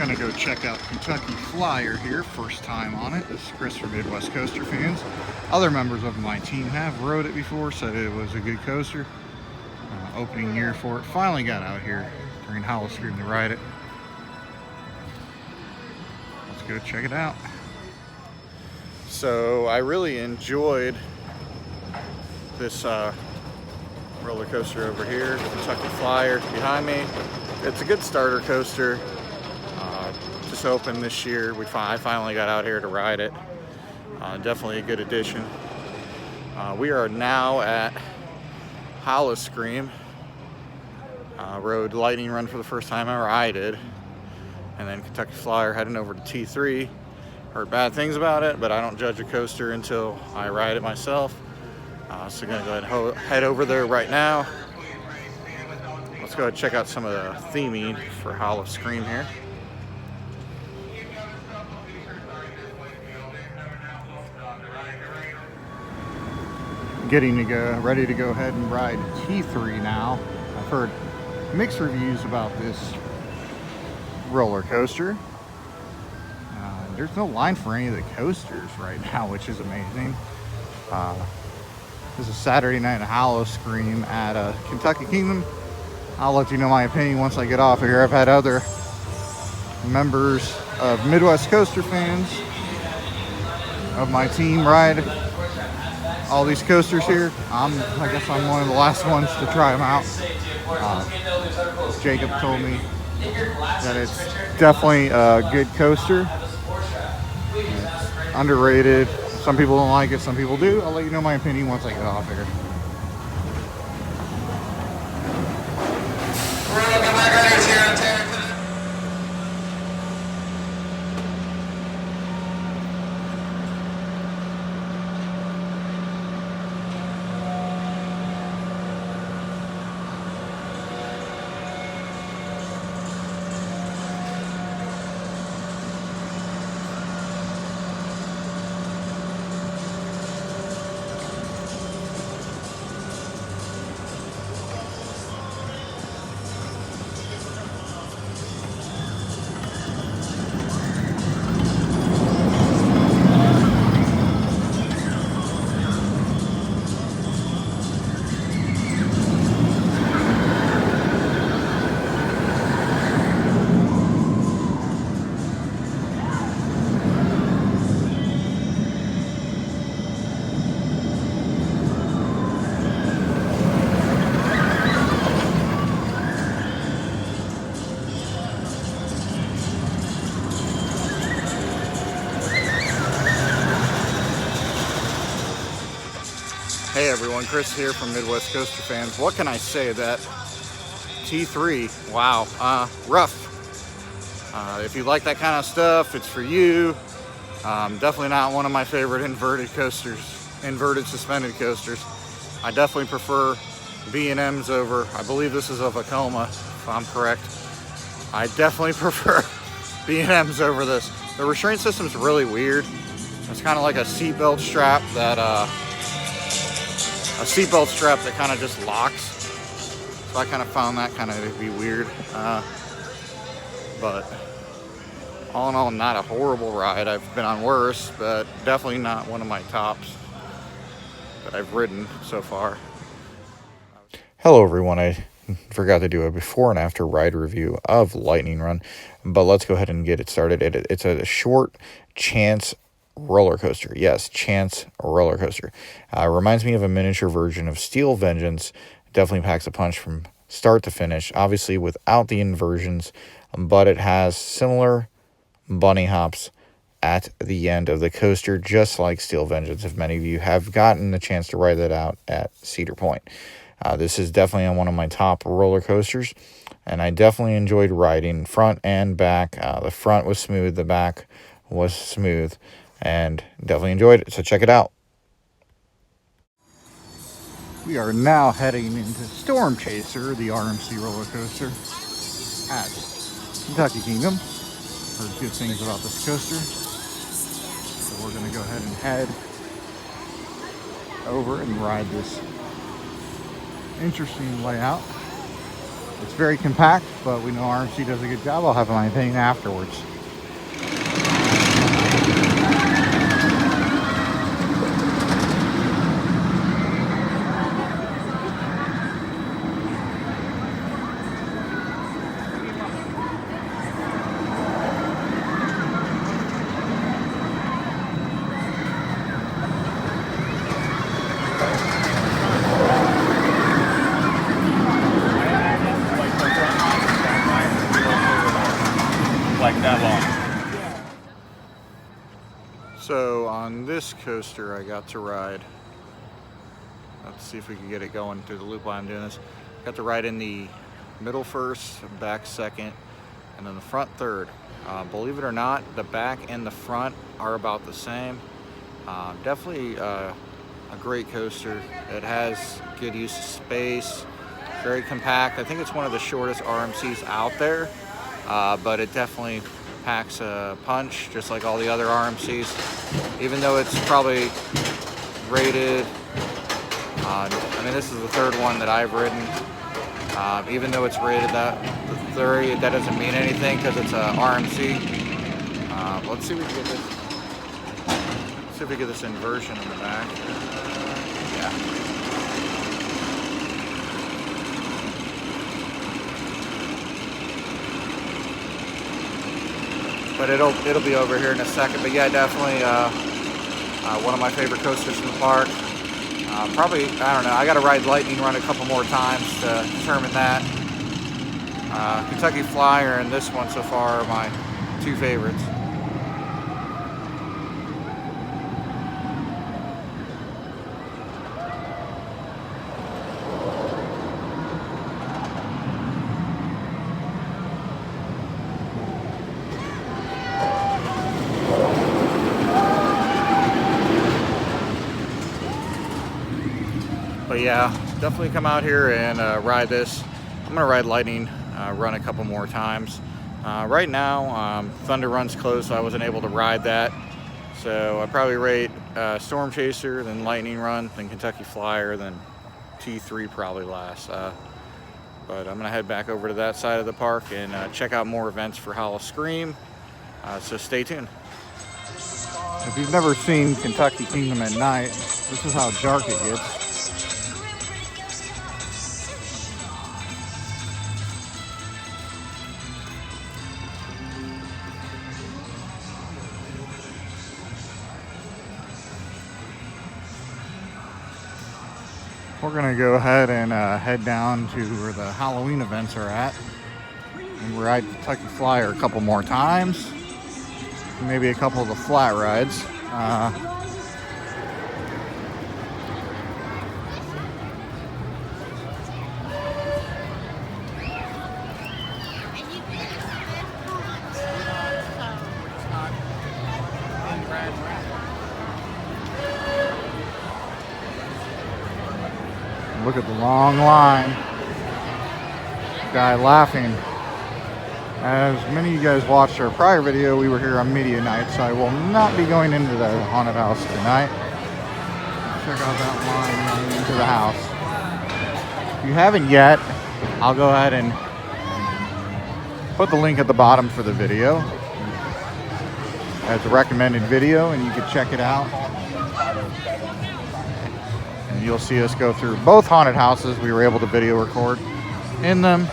Gonna go check out Kentucky Flyer here, first time on it. This is Chris from Midwest Coaster Fans. Other members of my team have rode it before, said it was a good coaster. Opening year for it. Finally got out here during Halloscream to ride it. Let's go check it out. So I really enjoyed this roller coaster over here, Kentucky Flyer behind me. It's a good starter coaster. Just opened this year. I finally got out here to ride it. Definitely a good addition. We are now at Halloscream. Rode Lightning Run for the first time ever. I did. And then Kentucky Flyer, heading over to T3. Heard bad things about it, but I don't judge a coaster until I ride it myself. So gonna go ahead and head over there right now. Let's go ahead and check out some of the theming for Halloscream here. Getting to go, ready to go ahead and ride T3 now. I've heard mixed reviews about this roller coaster. There's no line for any of the coasters right now, which is amazing. This is Saturday night at Halloscream at Kentucky Kingdom. I'll let you know my opinion once I get off of here. I've had other members of Midwest Coaster Fans of my team ride all these coasters here. I guess I'm one of the last ones to try them out. Jacob told me that it's definitely a good coaster. It's underrated. Some people don't like it, some people do. I'll let you know my opinion once I get off here. Hey everyone, Chris here from Midwest Coaster Fans. What can I say? That T3, wow, rough. If you like that kind of stuff, it's for you. Definitely not one of my favorite inverted suspended coasters. I definitely prefer B&Ms over, I believe this is a Vekoma, if I'm correct. I definitely prefer B&Ms over this. The restraint system's really weird. It's kind of like a seatbelt strap that kind of just locks. So I kind of found that kind of to be weird. But all in all, not a horrible ride. I've been on worse, but definitely not one of my tops that I've ridden so far. Hello everyone, I forgot to do a before and after ride review of Lightning Run, but let's go ahead and get it started. It's a short chance roller coaster. Yes, chance roller coaster. Reminds me of a miniature version of Steel Vengeance. Definitely packs a punch from start to finish. Obviously without the inversions, but it has similar bunny hops at the end of the coaster, just like Steel Vengeance, if many of you have gotten the chance to ride that out at Cedar Point. This is definitely on one of my top roller coasters, and I definitely enjoyed riding front and back. The front was smooth, the back was smooth, and definitely enjoyed it, so check it out. We are now heading into Storm Chaser, the RMC roller coaster at Kentucky Kingdom. Heard good things about this coaster, so we're going to go ahead and head over and ride this interesting layout. It's very compact, but we know RMC does a good job. I'll have my opinion afterwards. Like that long. So on this coaster I got to ride, let's see if we can get it going through the loop while I'm doing this. Got to ride in the middle first, back second, and then the front third. Believe it or not, the back and the front are about the same. Definitely a great coaster. It has good use of space, very compact. I think it's one of the shortest RMCs out there, but it definitely packs a punch, just like all the other RMCs. Even though it's probably rated, I mean, this is the third one that I've ridden. Even though it's rated the 30, that doesn't mean anything because it's a RMC. Let's see if we can get this. See if we get this inversion in the back. Yeah. But it'll be over here in a second. But yeah, definitely one of my favorite coasters in the park. Probably, I don't know, I got to ride Lightning Run a couple more times to determine that. Kentucky Flyer and this one so far are my two favorites. But yeah, definitely come out here and ride this. I'm gonna ride Lightning Run a couple more times. Right now, Thunder Run's closed, so I wasn't able to ride that. So I'd probably rate Storm Chaser, then Lightning Run, then Kentucky Flyer, then T3 probably last. But I'm gonna head back over to that side of the park and check out more events for halloscream. So stay tuned. If you've never seen Kentucky Kingdom at night, this is how dark it gets. We're gonna go ahead and head down to where the Halloween events are at and ride Kentucky Flyer a couple more times. Maybe a couple of the flat rides. Look at the long line. Guy laughing. As many of you guys watched our prior video, we were here on media night, so I will not be going into the haunted house tonight. Check out that line running into the house. If you haven't yet, I'll go ahead and put the link at the bottom for the video. As a recommended video, and you can check it out. And you'll see us go through both haunted houses. We were able to video record in them.